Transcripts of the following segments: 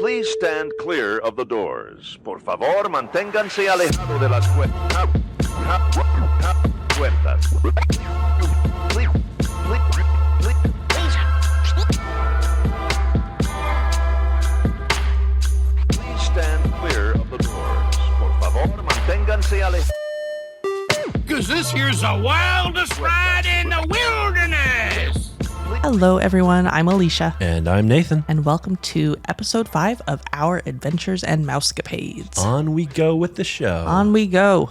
Please stand clear of the doors. Por favor, manténganse alejado de las puertas. Please stand clear of the doors. Por favor, manténganse alejados. Because this here's the wildest ride in the wilderness. Hello, everyone. I'm Alicia. And I'm Nathan. And welcome to episode 5 of Our Adventures and Mousecapades. On we go with the show. On we go.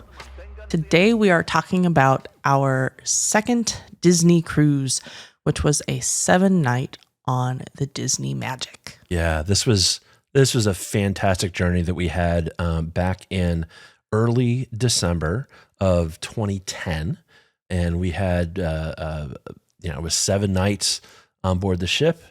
Today we are talking about our second Disney cruise, which was a 7-night on the Disney Magic. Yeah, this was a fantastic journey that we had back in early December of 2010. And we had, it was 7 nights on board the ship.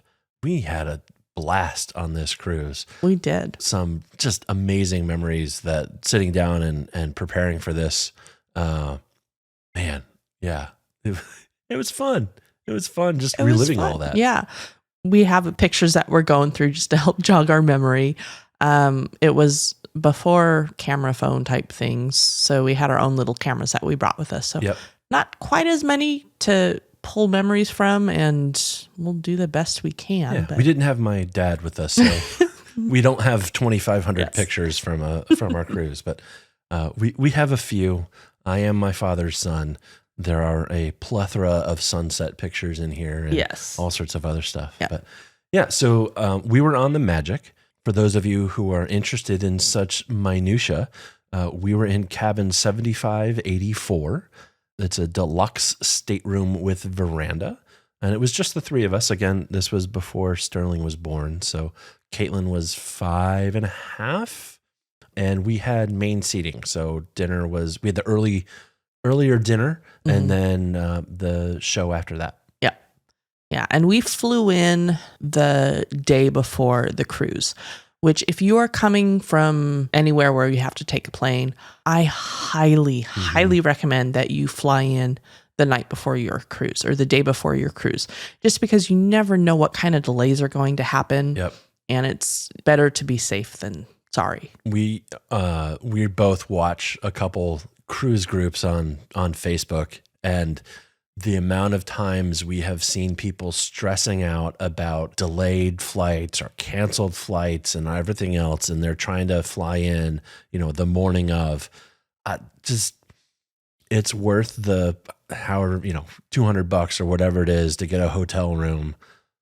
We had a blast on this cruise. We did. Some just amazing memories that sitting down and preparing for this, it was fun. It was fun just reliving all that. Yeah. We have pictures that we're going through just to help jog our memory. It was before camera phone type things. So we had our own little cameras that we brought with us. So not quite as many to pull memories from, and we'll do the best we can. Yeah, but we didn't have my dad with us, so we don't have 2,500 pictures from our cruise, but we have a few. I am my father's son. There are a plethora of sunset pictures in here, and all sorts of other stuff. Yeah. But yeah, so we were on the Magic. For those of you who are interested in such minutia, we were in cabin 7584. It's a deluxe stateroom with veranda. And it was just the three of us. Again, this was before Sterling was born. So Caitlin was 5.5. And we had main seating. So we had the earlier dinner and then the show after that. Yeah. Yeah. And we flew in the day before the cruise, which if you are coming from anywhere where you have to take a plane, I highly, highly recommend that you fly in the night before your cruise or the day before your cruise, just because you never know what kind of delays are going to happen. Yep. And it's better to be safe than sorry. We both watch a couple cruise groups on Facebook, and the amount of times we have seen people stressing out about delayed flights or canceled flights and everything else, and they're trying to fly in, the morning of, it's worth the $200 or whatever it is to get a hotel room.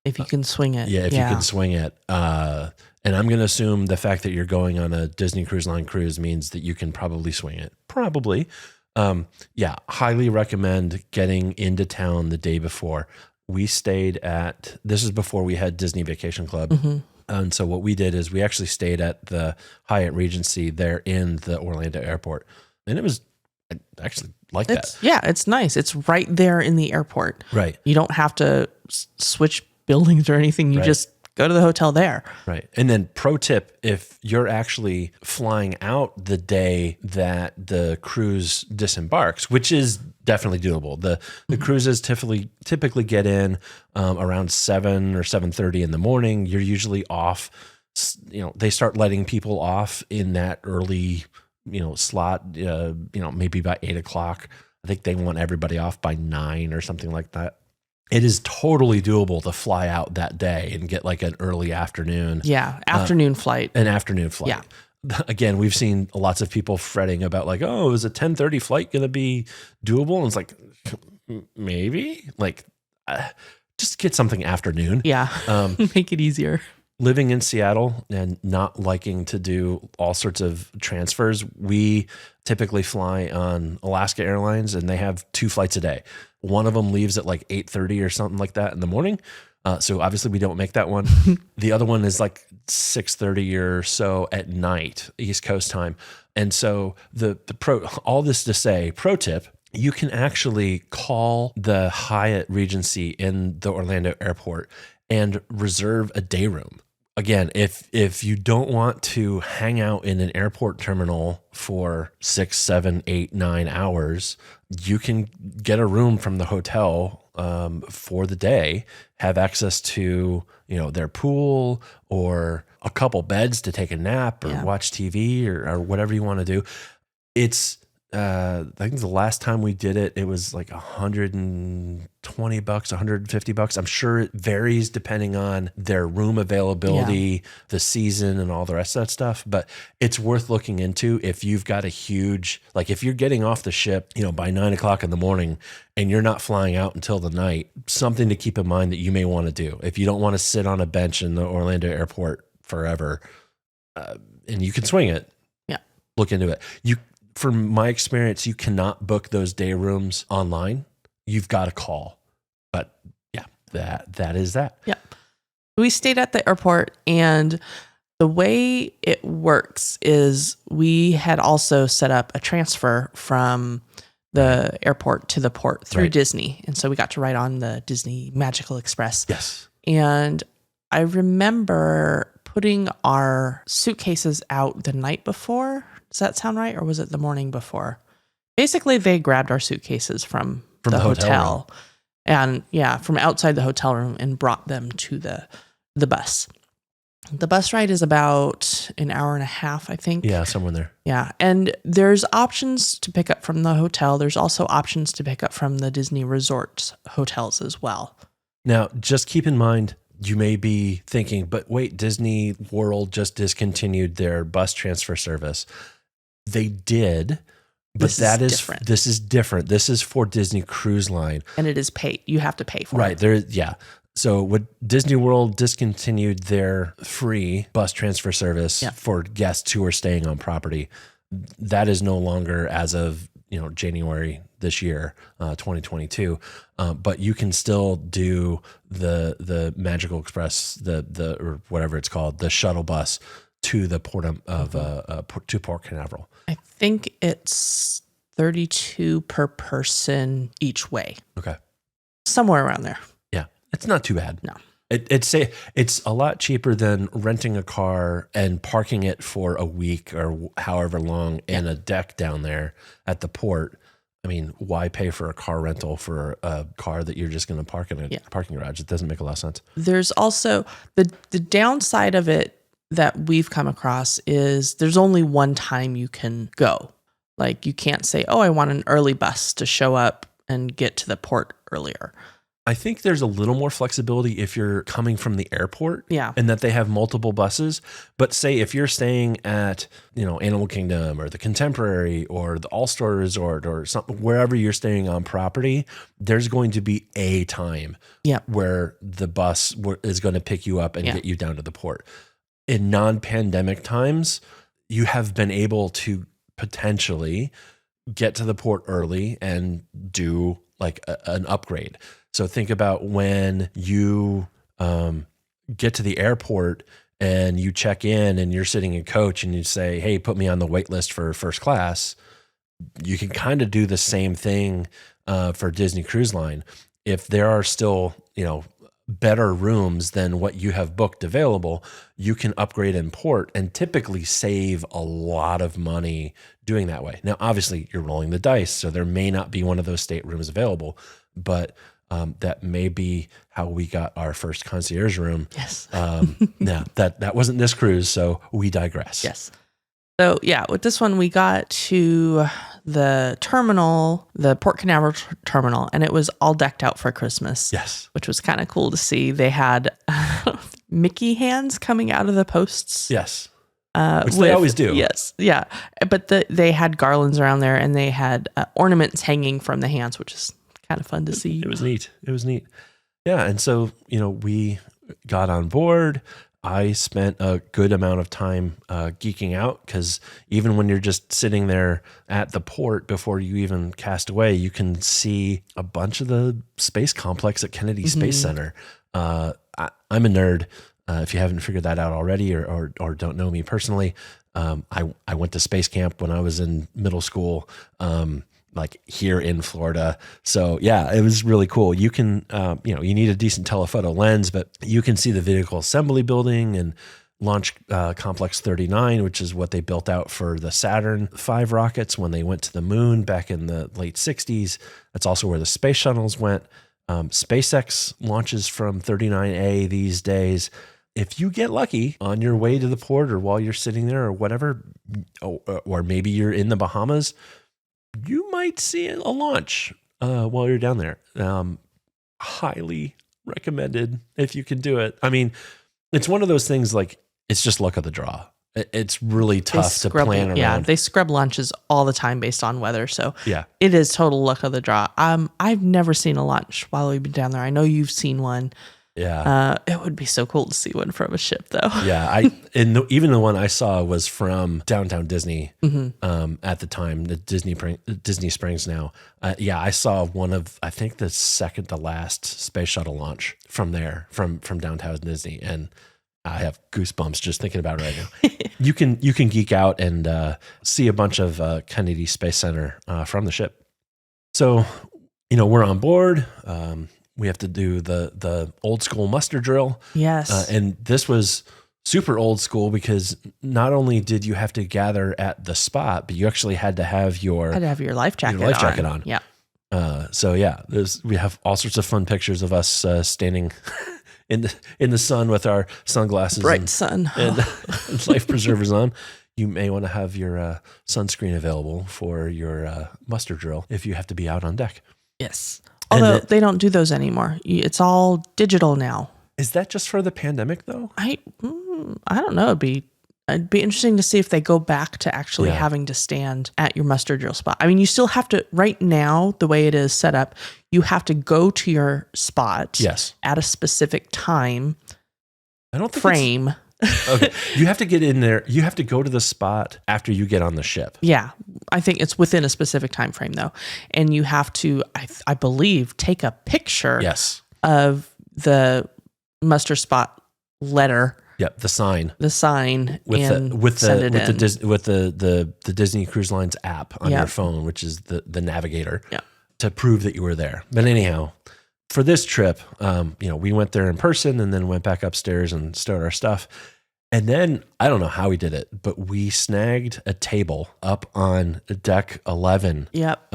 If you can swing it. Yeah, if you can swing it. And I'm going to assume the fact that you're going on a Disney Cruise Line cruise means that you can probably swing it. Probably. Highly recommend getting into town the day before. We stayed this is before we had Disney Vacation Club. And so what we did is we actually stayed at the Hyatt Regency there in the Orlando airport. And I actually like that. Yeah, it's nice. It's right there in the airport. Right. You don't have to switch buildings or anything. You just go to the hotel there. Right. And then pro tip, if you're actually flying out the day that the cruise disembarks, which is definitely doable. The cruises typically get in around 7 or 7:30 in the morning. You're usually off. They start letting people off in that early, slot, maybe by 8 o'clock. I think they want everybody off by 9 or something like that. It is totally doable to fly out that day and get like an early afternoon. Yeah, afternoon flight. An afternoon flight. Yeah. Again, we've seen lots of people fretting about like, oh, is a 10:30 flight going to be doable? And it's like, maybe. Like, just get something afternoon. Yeah, make it easier. Living in Seattle and not liking to do all sorts of transfers, we typically fly on Alaska Airlines, and they have 2 flights a day. One of them leaves at like 8:30 or something like that in the morning. So obviously we don't make that one. The other one is like 6:30 or so at night, East Coast time. And so all this to say, pro tip, you can actually call the Hyatt Regency in the Orlando airport and reserve a day room. Again, if you don't want to hang out in an airport terminal for 6, 7, 8, 9 hours, you can get a room from the hotel for the day have access to, their pool or a couple beds to take a nap or watch TV or whatever you want to do. It's, I think the last time we did it, it was like $120, $150. I'm sure it varies depending on their room availability, the season, and all the rest of that stuff. But it's worth looking into if you've got a huge, like if you're getting off the ship, by 9 o'clock in the morning and you're not flying out until the night, something to keep in mind that you may want to do. If you don't want to sit on a bench in the Orlando airport forever, and you can swing it, look into it. From my experience, you cannot book those day rooms online. You've got to call. But yeah, that is that. Yeah. We stayed at the airport, and the way it works is we had also set up a transfer from the airport to the port through Disney. And so we got to ride on the Disney Magical Express. Yes. And I remember putting our suitcases out the night before. Does that sound right? Or was it the morning before? Basically, they grabbed our suitcases from the hotel and from outside the hotel room and brought them to the bus. The bus ride is about an hour and a half, I think. Yeah, somewhere in there. Yeah. And there's options to pick up from the hotel. There's also options to pick up from the Disney Resort hotels as well. Now, just keep in mind, you may be thinking, but wait, Disney World just discontinued their bus transfer service. They did, but different. This is different. This is for Disney Cruise Line. And it is paid. You have to pay for it. Right. So when Disney World discontinued their free bus transfer service for guests who are staying on property, that is no longer as of January this year, 2022. But you can still do the Magical Express, or whatever it's called, the shuttle bus to the port of to Port Canaveral. I think it's $32 per person each way. Okay, somewhere around there. Yeah, it's not too bad. No. It's a lot cheaper than renting a car and parking it for a week or however long in a deck down there at the port. I mean, why pay for a car rental for a car that you're just going to park in a parking garage? It doesn't make a lot of sense. There's also the downside of it that we've come across is there's only one time you can go. Like you can't say, oh, I want an early bus to show up and get to the port earlier. I think there's a little more flexibility if you're coming from the airport and that they have multiple buses. But say if you're staying at, Animal Kingdom or the Contemporary or the All-Star Resort or something, wherever you're staying on property, there's going to be a time where the bus is going to pick you up and get you down to the port. In non-pandemic times, you have been able to potentially get to the port early and do like an upgrade. So think about when you get to the airport and you check in and you're sitting in coach and you say, hey, put me on the wait list for first class. You can kind of do the same thing for Disney Cruise Line. If there are still, better rooms than what you have booked available, you can upgrade in port and typically save a lot of money doing that way. Now, obviously, you're rolling the dice, so there may not be one of those staterooms available, but that may be how we got our first concierge room. Yes. Now, that wasn't this cruise, so we digress. Yes. So, with this one, we got to the terminal, the Port Canaveral terminal, and it was all decked out for Christmas. Yes. Which was kind of cool to see. They had Mickey hands coming out of the posts. Yes. Which they always do. Yes. Yeah. But they had garlands around there, and they had ornaments hanging from the hands, which is kind of fun to see. It was neat. Yeah. And so, we got on board. I spent a good amount of time geeking out because even when you're just sitting there at the port before you even cast away, you can see a bunch of the space complex at Kennedy Space Center. I'm a nerd. If you haven't figured that out already or don't know me personally, I went to space camp when I was in middle school. Like here in Florida. So yeah, it was really cool. You can, you need a decent telephoto lens, but you can see the vehicle assembly building and Launch Complex 39, which is what they built out for the Saturn V rockets when they went to the moon back in the late 60s. That's also where the space shuttles went. SpaceX launches from 39A these days. If you get lucky on your way to the port or while you're sitting there or whatever, or maybe you're in the Bahamas, you might see a launch while you're down there. Highly recommended if you can do it. I mean, it's one of those things like it's just luck of the draw. It's really tough to plan around. Yeah, they scrub lunches all the time based on weather. So yeah, it is total luck of the draw. I've never seen a lunch while we've been down there. I know you've seen one. Yeah. It would be so cool to see one from a ship, though. Yeah, even the one I saw was from downtown Disney at the time, the Disney Springs now. Yeah, I saw one of, I think, the second to last space shuttle launch from there, from downtown Disney, and I have goosebumps just thinking about it right now. You can geek out and see a bunch of Kennedy Space Center from the ship. So, we're on board. We have to do the old school muster drill. Yes. And this was super old school because not only did you have to gather at the spot, but you actually had to have your life jacket on. Yeah. So yeah, we have all sorts of fun pictures of us standing in the sun with our sunglasses, bright sun, and life preservers on. You may want to have your sunscreen available for your muster drill if you have to be out on deck. Yes. Although they don't do those anymore. It's all digital now. Is that just for the pandemic though? I don't know. It'd be interesting to see if they go back to actually having to stand at your muster drill spot. I mean, you still have to, right now, the way it is set up, you have to go to your spot at a specific time. I don't think frame. Okay. You have to get in there. You have to go to the spot after you get on the ship. Yeah. I think it's within a specific time frame though. And you have to, I believe, take a picture of the muster spot letter. Yep, the sign with the Disney Cruise Lines app on your phone, which is the navigator, to prove that you were there. But anyhow, for this trip, we went there in person and then went back upstairs and stowed our stuff. And then I don't know how we did it, but we snagged a table up on deck 11. Yep.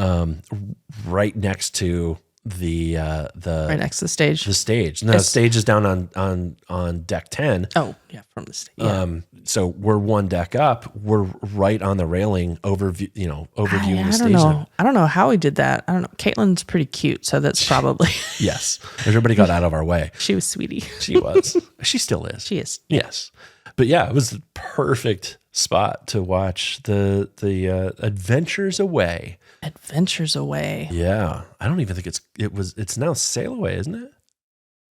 Right next to the right next to the stage. The stage. No, the stage is down on deck 10. Oh, yeah, from the stage. Yeah. So we're one deck up. We're right on the railing, overviewing the stage. I don't know how we did that. I don't know. Caitlin's pretty cute, so that's probably yes. Everybody got out of our way. She was sweetie. She was. She still is. She is. Yes. But yeah, it was the perfect spot to watch the Adventures Away. Adventures Away. Yeah. I don't even think it's now Sail Away, isn't it?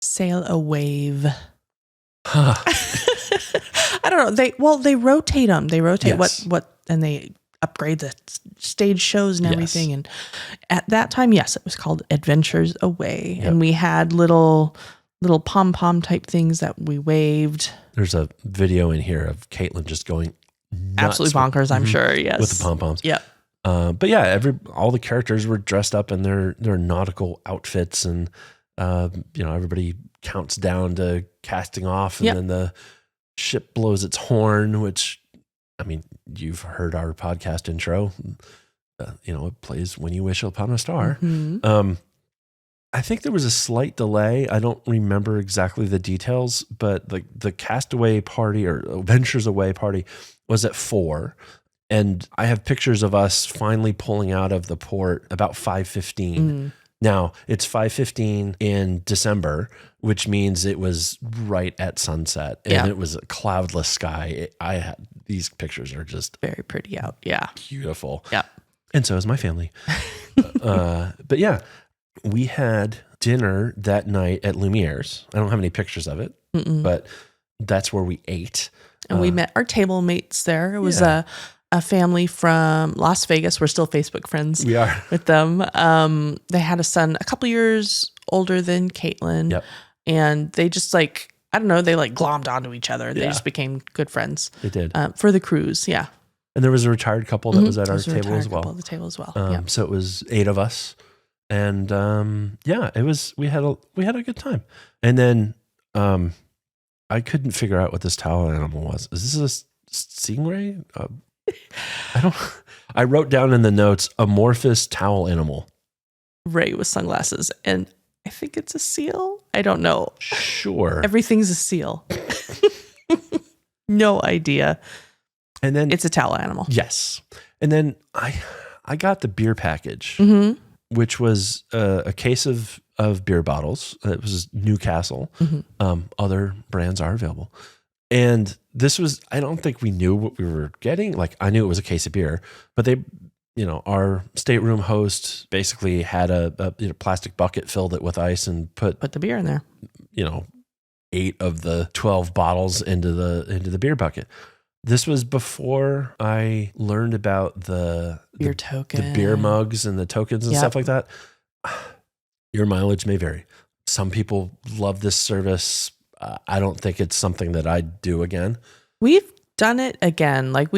Sail a Wave. Huh. I don't know. They rotate them. They rotate and they upgrade the stage shows and everything. And at that time, yes, it was called Adventures Away. Yep. And we had little pom-pom type things that we waved. There's a video in here of Caitlin just going nuts. Absolutely bonkers, I'm sure, yes. With the pom-poms. Yep. But yeah, all the characters were dressed up in their nautical outfits, and everybody counts down to casting off, and then the ship blows its horn, which, I mean, you've heard our podcast intro. It plays "When You Wish Upon a Star." Mm-hmm. I think there was a slight delay. I don't remember exactly the details, but the Castaway party or Adventures Away party was at 4. And I have pictures of us finally pulling out of the port about 5:15. Mm. Now, it's 5:15 in December, which means it was right at sunset. And it was a cloudless sky. These pictures are just very pretty out. Yeah. Beautiful. Yeah. And so is my family. But yeah, we had dinner that night at Lumiere's. I don't have any pictures of it, but that's where we ate. And we met our table mates there. It was a family from Las Vegas. We're still Facebook friends. We are. With them. They had a son a couple years older than Caitlin. Yep. And they just they glommed onto each other. They just became good friends. They did. For the cruise, yeah. And there was a retired couple that was at our table as well. Couple at the table as well. So it was 8 of us. And it was we had a good time. And then I couldn't figure out what this towel animal was. Is this a stingray? I wrote down in the notes amorphous towel animal. Ray with sunglasses, and I think it's a seal. I don't know. Sure. Everything's a seal. No idea. And then It's a towel animal. yes. And then I got the beer package, Mm-hmm. which was a case of beer bottles. It was Newcastle. Mm-hmm. Other brands are available. And this was, I don't think we knew what we were getting. Like, I knew it was a case of beer, but they, our stateroom host basically had a plastic bucket, filled it with ice, and put the beer in there. 8 of the 12 bottles into the beer bucket. This was before I learned about the Beer token. the beer mugs and the tokens and Yep. stuff like that. Your mileage may vary. Some people love this service. I don't think it's something that I'd do again. We've done it again. Like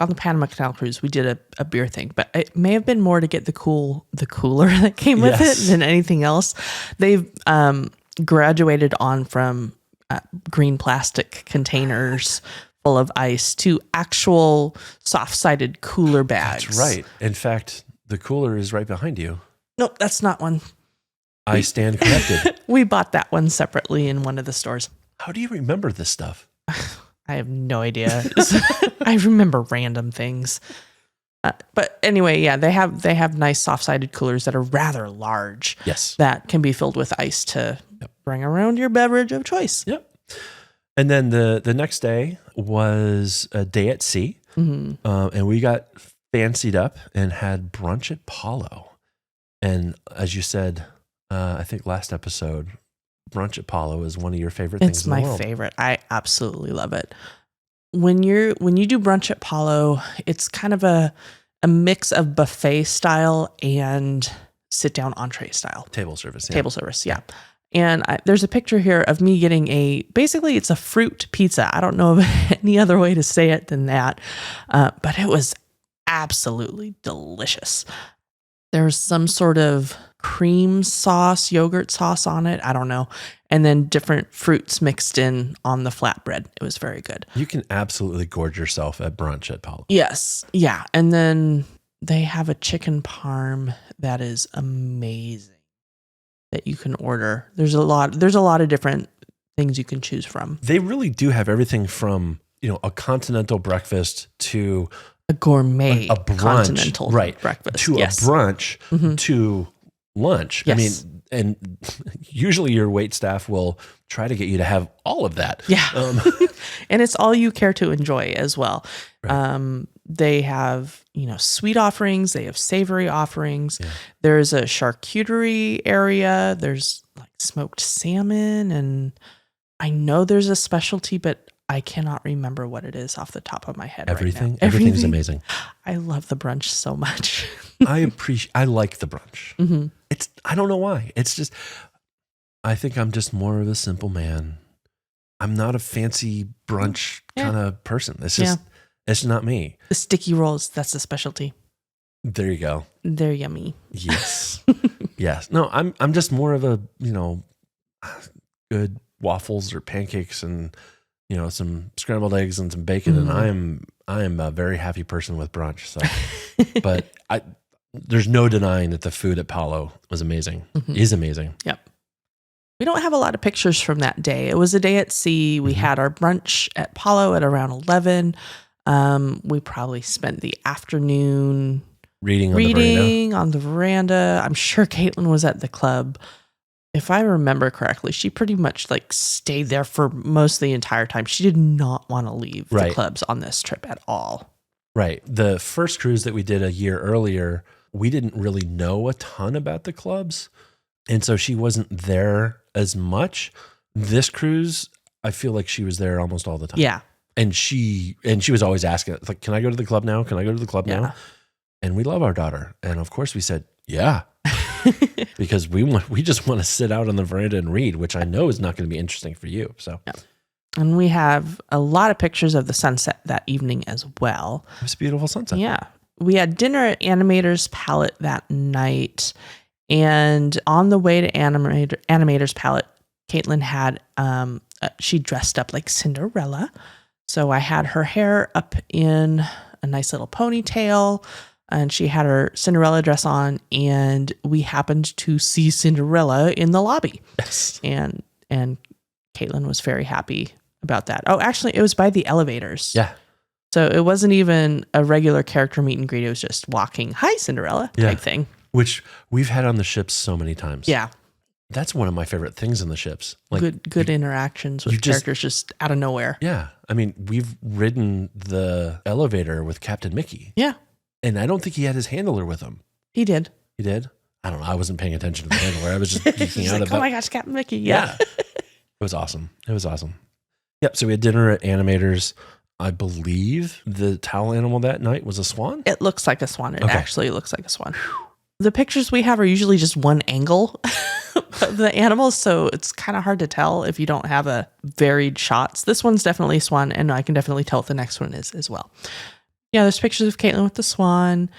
on the Panama Canal cruise, we did a beer thing, but it may have been more to get the cooler that came with Yes. it than anything else. They've graduated on from green plastic containers full of ice to actual soft-sided cooler bags. That's right. In fact, the cooler is right behind you. Nope, that's not one. I stand corrected. We bought that one separately in one of the stores. How do you remember this stuff? I have no idea. I remember random things. But anyway, yeah, they have nice soft-sided coolers that are rather large. Yes. That can be filled with ice to bring around your beverage of choice. Yep. And then the next day was a day at sea. Mm-hmm. And we got fancied up and had brunch at Palo. And as you said, I think last episode, brunch at Palo is one of your favorite things It's in the my world. favorite. I absolutely love it. When you do brunch at Palo, it's kind of a mix of buffet style and sit down entree style. Table service. Yeah. Table service, yeah. And there's a picture here of me getting basically it's a fruit pizza. I don't know of any other way to say it than that. But it was absolutely delicious. There's some sort of cream sauce, yogurt sauce on it. I don't know. And then different fruits mixed in on the flatbread. It was very good. You can absolutely gorge yourself at brunch at Palo. Yes. Yeah. And then they have a chicken parm that is amazing that you can order. There's a lot of different things you can choose from. They really do have everything from, a continental breakfast to A gourmet a brunch, continental right, breakfast. to Yes. a brunch Mhm. to lunch. Yes. I mean, and usually your wait staff will try to get you to have all of that. Yeah. And it's all you care to enjoy as well. Right. They have, sweet offerings. They have savory offerings. Yeah. There's a charcuterie area. There's like smoked salmon. And I know there's a specialty, but I cannot remember what it is off the top of my head Everything, right now. everything's amazing. I love the brunch so much. I like the brunch. Mm-hmm. I don't know why. It's just, I think I'm just more of a simple man. I'm not a fancy brunch kind of person. It's just, it's not me. The sticky rolls, that's the specialty. There you go. They're yummy. Yes. Yes. No, I'm just more of a, good waffles or pancakes and, some scrambled eggs and some bacon. Mm-hmm. And I am a very happy person with brunch. So, but there's no denying that the food at Palo was amazing. Mm-hmm. Is amazing. Yep. We don't have a lot of pictures from that day. It was a day at sea. We Mm-hmm. had our brunch at Palo at around 11. We probably spent the afternoon Reading on the veranda. I'm sure Caitlin was at the club. If I remember correctly, she pretty much stayed there for most of the entire time. She did not want to leave the clubs on this trip at all. Right. The first cruise that we did a year earlier, we didn't really know a ton about the clubs. And so she wasn't there as much. This cruise, I feel like she was there almost all the time. Yeah. And she was always asking, can I go to the club now? Can I go to the club now? And we love our daughter. And of course we said, yeah. Because we just want to sit out on the veranda and read, which I know is not going to be interesting for you. So, And we have a lot of pictures of the sunset that evening as well. it was a beautiful sunset. Yeah. We had dinner at Animator's Palette that night. And on the way to Animator's Palette, Caitlin had, she dressed up like Cinderella. So I had her hair up in a nice little ponytail. and she had her Cinderella dress on, and we happened to see Cinderella in the lobby. Yes. And Caitlin was very happy about that. Oh, actually, it was by the elevators. Yeah. So it wasn't even a regular character meet and greet. It was just walking, hi, Cinderella type thing. Which we've had on the ships so many times. Yeah. That's one of my favorite things in the ships. Like good interactions with characters just out of nowhere. Yeah. I mean, we've ridden the elevator with Captain Mickey. Yeah. And I don't think he had his handler with him. He did. He did? I don't know. I wasn't paying attention to the handler. I was just geeking out like, about oh my gosh, Captain Mickey. Yeah. It was awesome. It was awesome. Yep. So we had dinner at Animators. I believe the towel animal that night was a swan. It looks like a swan. It actually looks like a swan. The pictures we have are usually just one angle of the animals, so it's kind of hard to tell if you don't have a varied shots. This one's definitely a swan, and I can definitely tell what the next one is as well. Yeah, there's pictures of Caitlin with the swan.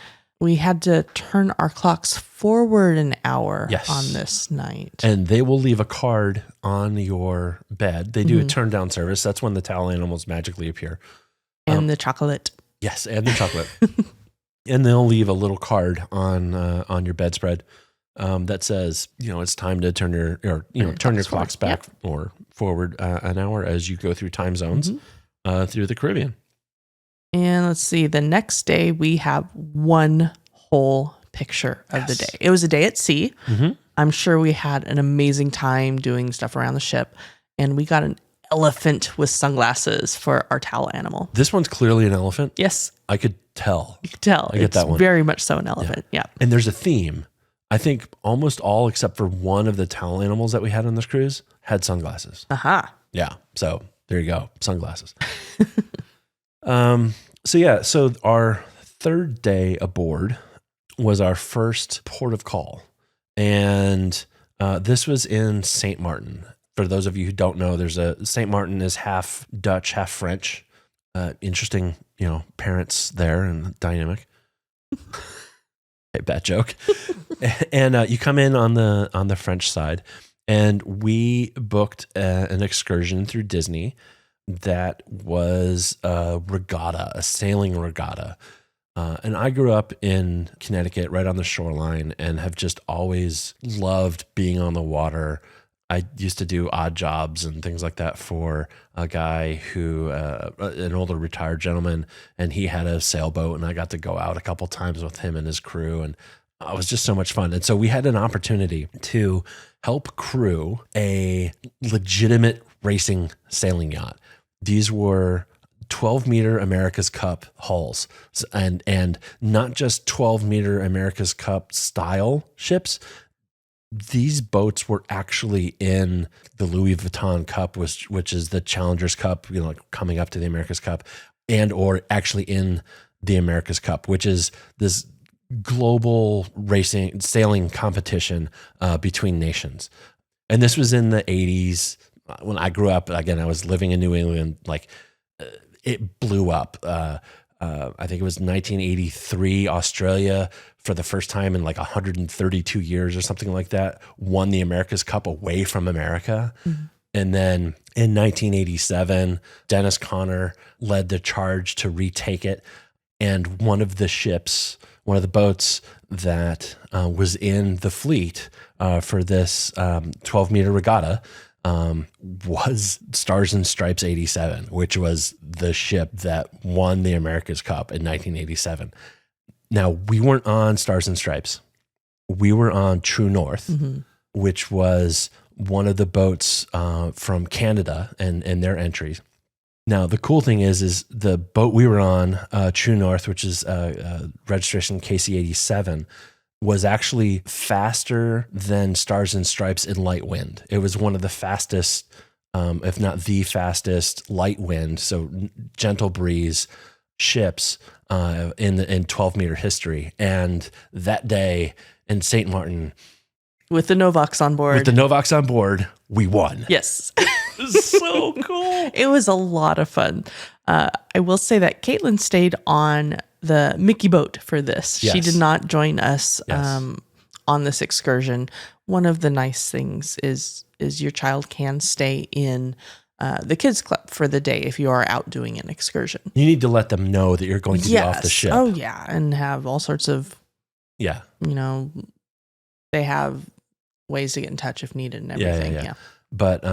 We had to turn our clocks forward an hour on this night. And they will leave a card on your bed. They do a turn down service. That's when the towel animals magically appear. And the chocolate. Yes, and the chocolate. And they'll leave a little card on your bedspread that says, it's time to turn your clocks back or forward an hour as you go through time zones through the Caribbean. And let's see, the next day we have one whole picture of the day. It was a day at sea. Mm-hmm. I'm sure we had an amazing time doing stuff around the ship, and we got an elephant with sunglasses for our towel animal. This one's clearly an elephant. Yes. I could tell. You could tell. I get that one. Very much so an elephant. Yeah. And there's a theme. I think almost all except for one of the towel animals that we had on this cruise had sunglasses. Aha. Yeah. So there you go. Sunglasses. So our third day aboard was our first port of call. And this was in St. Martin. For those of you who don't know, St. Martin is half Dutch, half French. Interesting, parents there and dynamic. Hey, bad joke. And you come in on the French side, and we booked an excursion through Disney that was a regatta, a sailing regatta. And I grew up in Connecticut, right on the shoreline, and have just always loved being on the water. I used to do odd jobs and things like that for a guy who, an older retired gentleman, and he had a sailboat, and I got to go out a couple times with him and his crew, and it was just so much fun. And so we had an opportunity to help crew a legitimate racing sailing yacht. These were 12-meter America's Cup hulls, and not just 12-meter America's Cup style ships. These boats were actually in the Louis Vuitton Cup, which is the Challengers Cup, coming up to the America's Cup, and or actually in the America's Cup, which is this global sailing competition between nations. And this was in the 80s. When I grew up, again, I was living in New England, it blew up. I think it was 1983, Australia, for the first time in 132 years or something like that, won the America's Cup away from America. Mm-hmm. And then in 1987, Dennis Conner led the charge to retake it. And one of the boats that was in the fleet for this 12-meter regatta was Stars and Stripes 87, which was the ship that won the America's Cup in 1987. Now, we weren't on Stars and Stripes. We were on True North, which was one of the boats from Canada and their entries. Now, the cool thing is the boat we were on, True North, which is registration KC87, was actually faster than Stars and Stripes in light wind. It was one of the fastest, if not the fastest, light wind, so gentle breeze ships in 12-meter history. And that day in St. Martin, with the Novaks on board, we won. Yes. So cool. It was a lot of fun. I will say that Caitlin stayed on the Mickey boat for this. Yes. She did not join us on this excursion. One of the nice things is your child can stay in the kids club for the day if you are out doing an excursion. You need to let them know that you're going to be off the ship. Oh yeah, and have all sorts of they have ways to get in touch if needed and everything. Yeah. But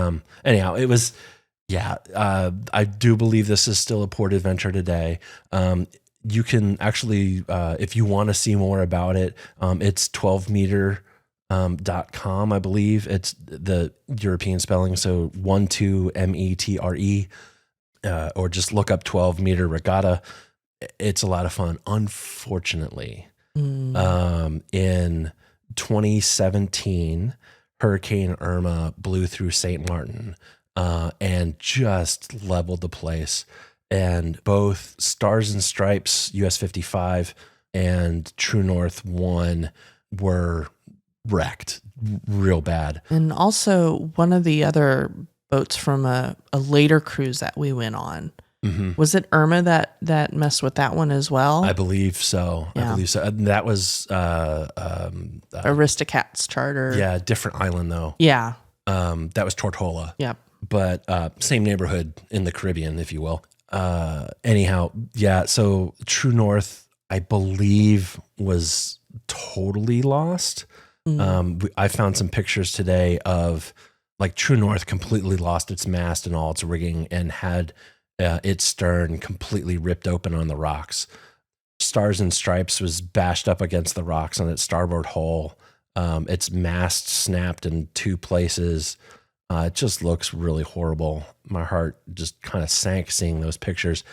anyhow, it was I do believe this is still a port adventure today. You can actually, if you want to see more about it, it's 12metre.com, I believe. It's the European spelling, so 12metre, or just look up 12 meter regatta. It's a lot of fun. Unfortunately, in 2017, Hurricane Irma blew through St. Martin and just leveled the place. And both Stars and Stripes US 55 and True North 1 were wrecked real bad. And also one of the other boats from a later cruise that we went on, was it Irma that messed with that one as well? I believe so. Yeah. I believe so. That was Aristocats charter. Yeah, different island though. Yeah. That was Tortola. Yep. But same neighborhood in the Caribbean, if you will. Anyhow, yeah. So True North, I believe, was totally lost. I found some pictures today of like True North completely lost its mast and all its rigging and had its stern completely ripped open on the rocks. Stars and Stripes was bashed up against the rocks on its starboard hull. Its mast snapped in 2 places. It just looks really horrible. My heart just kind of sank seeing those pictures.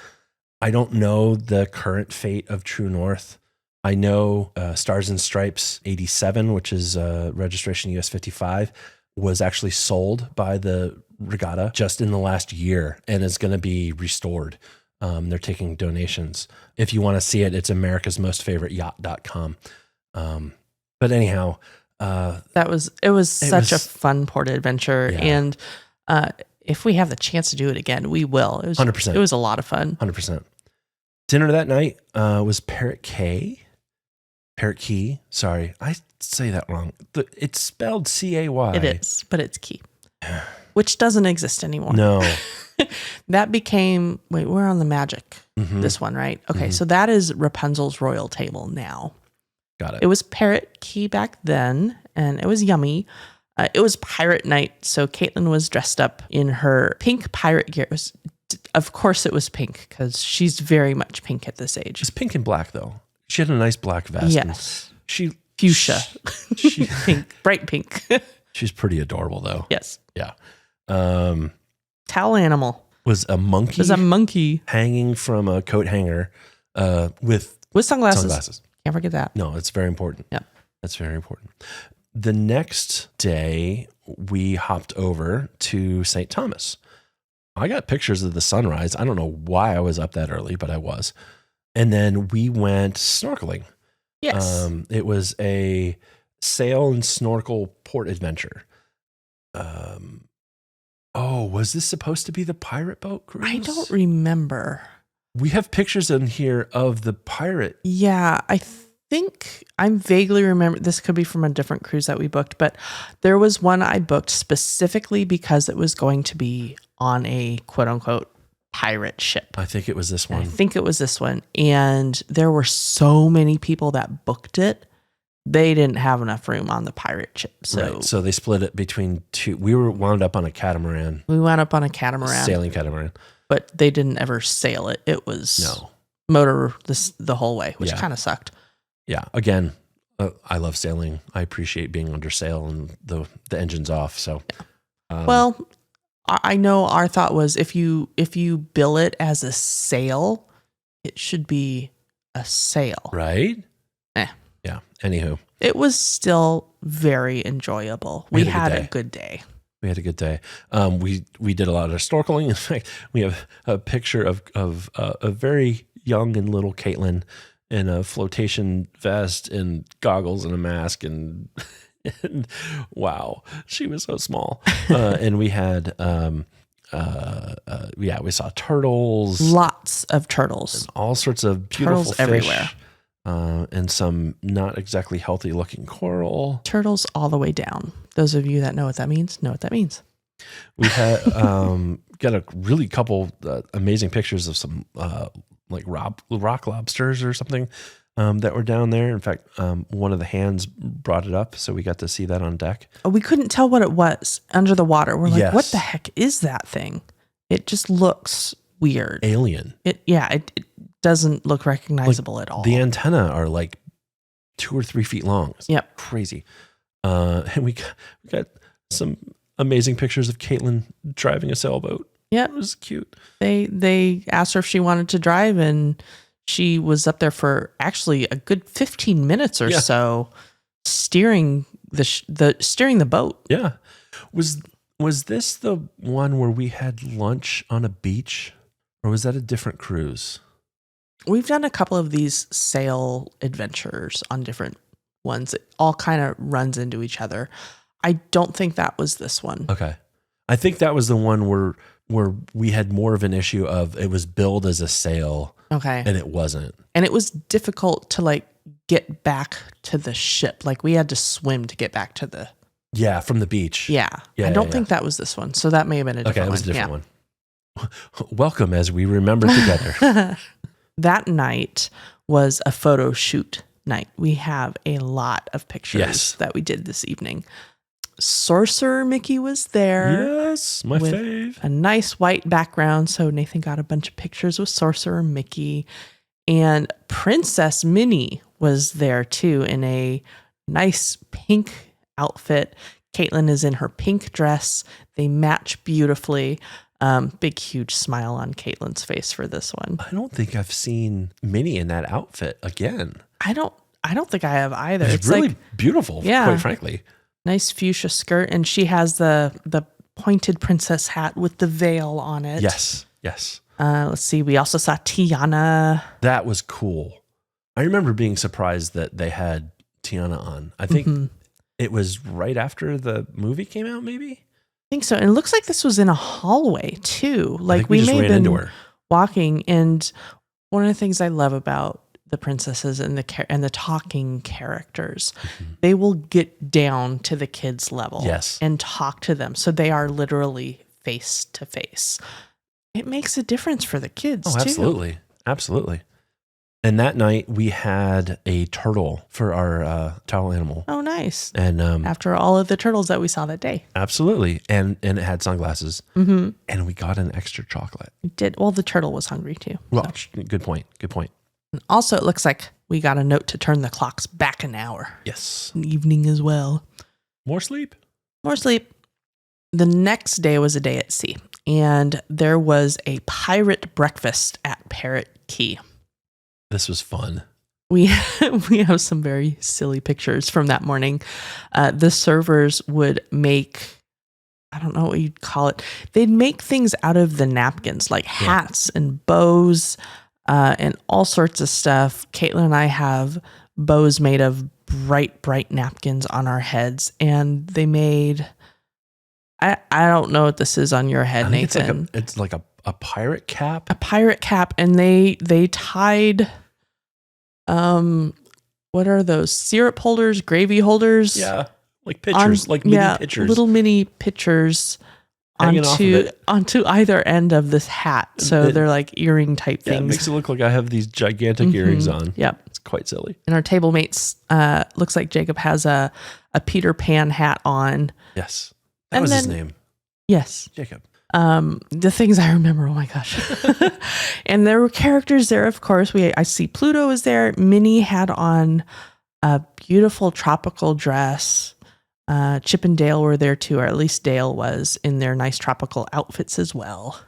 I don't know the current fate of True North. I know Stars and Stripes 87, which is registration US 55, was actually sold by the regatta just in the last year and is going to be restored. They're taking donations. If you want to see it, it's America's Most Favorite Yacht.com. But anyhow, it was such a fun port adventure. Yeah. And if we have the chance to do it again, we will. It was 100%. It was a lot of fun. 100%. Dinner that night was Parrot Cay. Parrot Key. Sorry, I say that wrong. It's spelled Cay. It is, but it's Key, which doesn't exist anymore. No. That became, we're on the Magic, this one, right? Okay, so that is Rapunzel's Royal Table now. Got it. It was Parrot Key back then, and it was yummy. It was pirate night, so Caitlin was dressed up in her pink pirate gear. Of course it was pink, because she's very much pink at this age. It's pink and black, though. She had a nice black vest. Yes. She Fuchsia. Pink, bright pink. She's pretty adorable, though. Yes. Yeah. Towel animal. Was a monkey. It was a monkey. Hanging from a coat hanger with sunglasses. Can't forget that. No, it's very important. Yeah. That's very important. The next day, we hopped over to St. Thomas. I got pictures of the sunrise. I don't know why I was up that early, but I was. And then we went snorkeling. Yes. It was a sail and snorkel port adventure. Was this supposed to be the pirate boat cruise? I don't remember. We have pictures in here of the pirate. Yeah, I think I'm vaguely remember. This could be from a different cruise that we booked, but there was one I booked specifically because it was going to be on a quote unquote pirate ship. I think it was this one. And there were so many people that booked it. They didn't have enough room on the pirate ship. So they split it between 2. We were wound up on a catamaran. Sailing catamaran. But they didn't ever sail it. It was motor the whole way, which kind of sucked. Yeah. Again, I love sailing. I appreciate being under sail and the engine's off. So, well, I know our thought was if you bill it as a sail, it should be a sail, right? Yeah. Anywho, it was still very enjoyable. We had a good day. We had a good day. We did a lot of snorkeling. In fact, we have a picture of a very young and little Caitlin in a flotation vest and goggles and a mask and wow, she was so small. And we had we saw turtles, lots of turtles, and all sorts of beautiful turtles fish, everywhere. And some not exactly healthy looking coral. Turtles all the way down. Those of you that know what that means, know what that means. We had got a really couple amazing pictures of some like rock lobsters or something that were down there. In fact, one of the hands brought it up, so we got to see that on deck. We couldn't tell what it was under the water. We're like, Yes. what the heck is that thing? It just looks weird. Alien. It doesn't look recognizable at all. The antenna are like 2 or 3 feet long. It's Yep. crazy. And we got some amazing pictures of Caitlin driving a sailboat. Yep. It was cute. They asked her if she wanted to drive, and she was up there for actually a good 15 minutes or so, steering the boat. Yeah. Was this the one where we had lunch on a beach, or was that a different cruise? We've done a couple of these sail adventures on different ones. It all kind of runs into each other. I don't think that was this one. Okay. I think that was the one where we had more of an issue of it was billed as a sail. Okay. And it wasn't. And it was difficult to like get back to the ship. Like we had to swim to get back to the... Yeah, from the beach. Yeah. I don't think that was this one. So that may have been a different one. Okay, it was a different one. Welcome as we remember together. That night was a photo shoot night. We have a lot of pictures that we did this evening. Sorcerer Mickey was there. Yes, my with fave. A nice white background. So Nathan got a bunch of pictures with Sorcerer Mickey. And Princess Minnie was there too in a nice pink outfit. Caitlin is in her pink dress. They match beautifully. Big, huge smile on Caitlin's face for this one. I don't think I've seen Minnie in that outfit again. I don't think I have either. It's really like, beautiful, quite frankly. Nice fuchsia skirt, and she has the pointed princess hat with the veil on it. Yes. Let's see. We also saw Tiana. That was cool. I remember being surprised that they had Tiana on. I think it was right after the movie came out, maybe? I think so. And it looks like this was in a hallway too. Like we just may have ran been into her. walking. And one of the things I love about the princesses and the talking characters, they will get down to the kids' level and talk to them. So they are literally face to face. It makes a difference for the kids too. Absolutely. And that night we had a turtle for our towel animal. Oh, nice. And after all of the turtles that we saw that day. Absolutely. And it had sunglasses. Mm-hmm. And we got an extra chocolate. We did. Well, the turtle was hungry too. Well, good point. And also, it looks like we got a note to turn the clocks back an hour. Yes. In the evening as well. More sleep. The next day was a day at sea. And there was a pirate breakfast at Parrot Key. This was fun. We have some very silly pictures from that morning. The servers would make, I don't know what you'd call it. They'd make things out of the napkins, like hats and bows and all sorts of stuff. Caitlin and I have bows made of bright napkins on our heads. And they made, I don't know what this is on your head, Nathan. It's like a pirate cap. A pirate cap. And they tied... what are those? Syrup holders, gravy holders? Yeah, like pitchers, mini pitchers. Little mini pitchers onto either end of this hat. So they're like earring type things. It makes it look like I have these gigantic earrings on. Yep. It's quite silly. And our table mates, looks like Jacob has a Peter Pan hat on. Yes. That was his name. Yes. Jacob. The things I remember, oh my gosh. And there were characters there, of course. I see Pluto was there. Minnie had on a beautiful tropical dress. Chip and Dale were there too, or at least Dale was in their nice tropical outfits as well.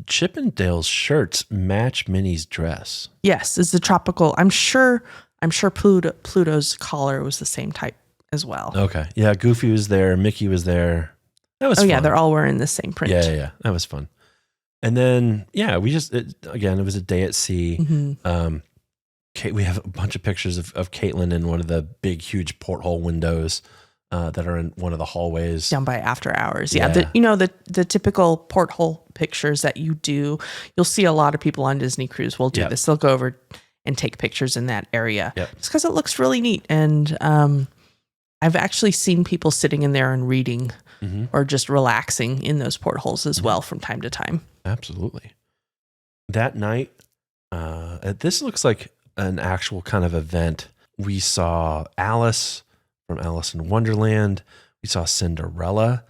Chip and Dale's shirts match Minnie's dress. Yes, it's the tropical. I'm sure Pluto's collar was the same type as well. Okay. Yeah, Goofy was there, Mickey was there. That was fun. Yeah, they're all wearing the same print. Yeah. That was fun. And then, it was a day at sea. Mm-hmm. We have a bunch of pictures of Caitlin in one of the big, huge porthole windows that are in one of the hallways. Down by after hours. Yeah. The typical porthole pictures that you do. You'll see a lot of people on Disney Cruise will do this. They'll go over and take pictures in that area. Yep. Just because it looks really neat. And I've actually seen people sitting in there and reading or just relaxing in those portholes as well from time to time. Absolutely. That night, this looks like an actual kind of event. We saw Alice from Alice in Wonderland. We saw Cinderella,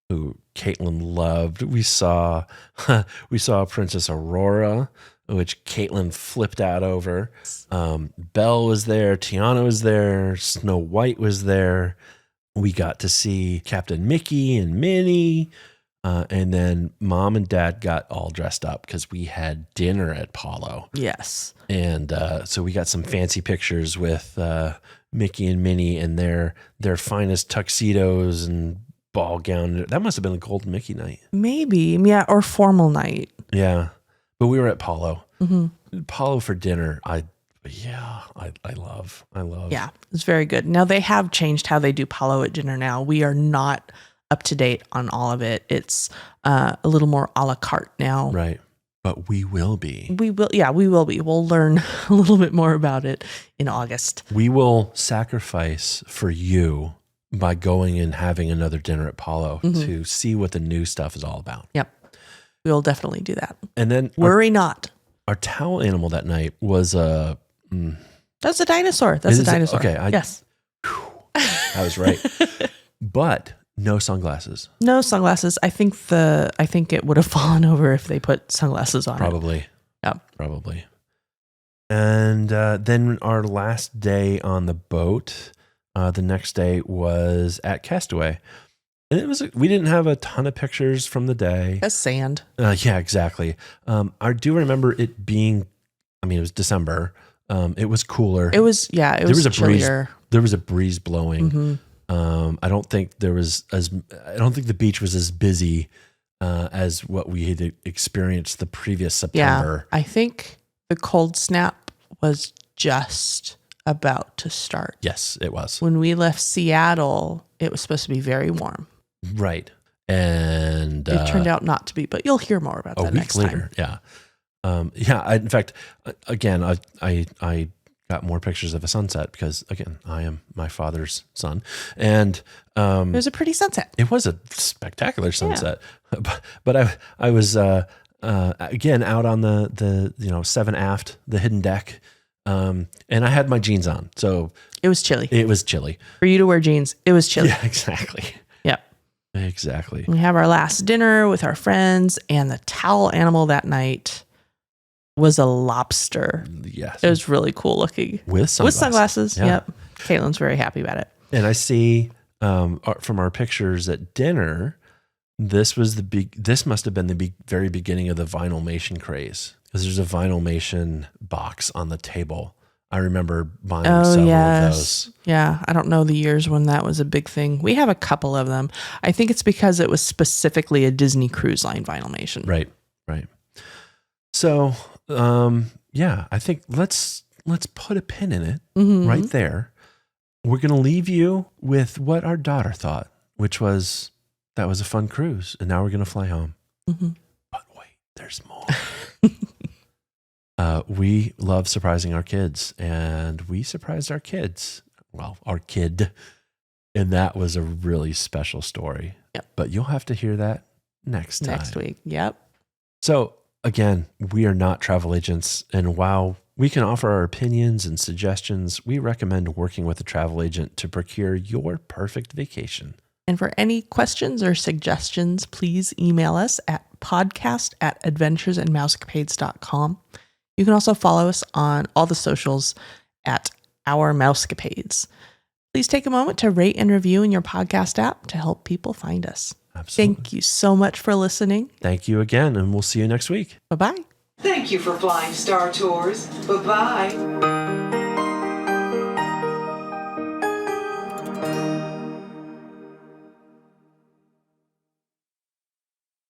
who Caitlin loved. We saw Princess Aurora, which Caitlin flipped out over. Belle was there. Tiana was there. Snow White was there. We got to see Captain Mickey and Minnie. And then Mom and Dad got all dressed up because we had dinner at Palo. Yes. And so we got some fancy pictures with Mickey and Minnie in their finest tuxedos and ball gown. That must have been a Golden Mickey night. Maybe. Yeah. Or formal night. Yeah. But we were at Palo. Palo for dinner. I love. Yeah. It's very good. Now they have changed how they do Palo at dinner now. We are not up to date on all of it. It's a little more a la carte now. Right. But we will be. We will be. We'll learn a little bit more about it in August. We will sacrifice for you by going and having another dinner at Palo to see what the new stuff is all about. Yep. We will definitely do that. And then worry not. Our towel animal that night was That's a dinosaur. That's a dinosaur. Okay. Yes. I was right. But no sunglasses. No sunglasses. I think it would have fallen over if they put sunglasses on. Probably. Yeah. Probably. And then our last day on the boat, the next day was at Castaway. And we didn't have a ton of pictures from the day. That's sand. Yeah, exactly. I do remember it being, it was December. It was cooler. It was a chillier. There was a breeze blowing. I don't think the beach was as busy as what we had experienced the previous September. Yeah, I think the cold snap was just about to start. Yes, it was. When we left Seattle, it was supposed to be very warm. Right. And it turned out not to be, but you'll hear more about that next later. time. Yeah. In fact, again, I got more pictures of a sunset because, again, I am my father's son. And it was a pretty sunset. It was a spectacular sunset. Yeah. But I was again out on the 7 aft, the hidden deck, and I had my jeans on, so it was chilly. It was chilly for you to wear jeans. It was chilly. Yeah, exactly. Yep. Exactly. We have our last dinner with our friends, and the towel animal that night was a lobster. Yes. It was really cool looking. With sunglasses. Yeah. Yep. Caitlin's very happy about it. And I see from our pictures at dinner, this must have been the very beginning of the Vinylmation craze, because there's a Vinylmation box on the table. I remember buying several of those. Yeah. I don't know the years when that was a big thing. We have a couple of them. I think it's because it was specifically a Disney Cruise Line Vinylmation. Right. So, I think let's put a pin in it right there. We're going to leave you with what our daughter thought, which was that was a fun cruise, and now we're going to fly home. But wait, there's more. We love surprising our kids, and we surprised our kids. Well, our kid, and that was a really special story. Yep. But you'll have to hear that next time. Next week. Yep. So again, we are not travel agents, and while we can offer our opinions and suggestions, we recommend working with a travel agent to procure your perfect vacation. And for any questions or suggestions, please email us at podcast@adventuresandmousecapades.com. You can also follow us on all the socials at Our Mousecapades. Please take a moment to rate and review in your podcast app to help people find us. Absolutely. Thank you so much for listening. Thank you again, and we'll see you next week. Bye-bye. Thank you for flying Star Tours. Bye-bye.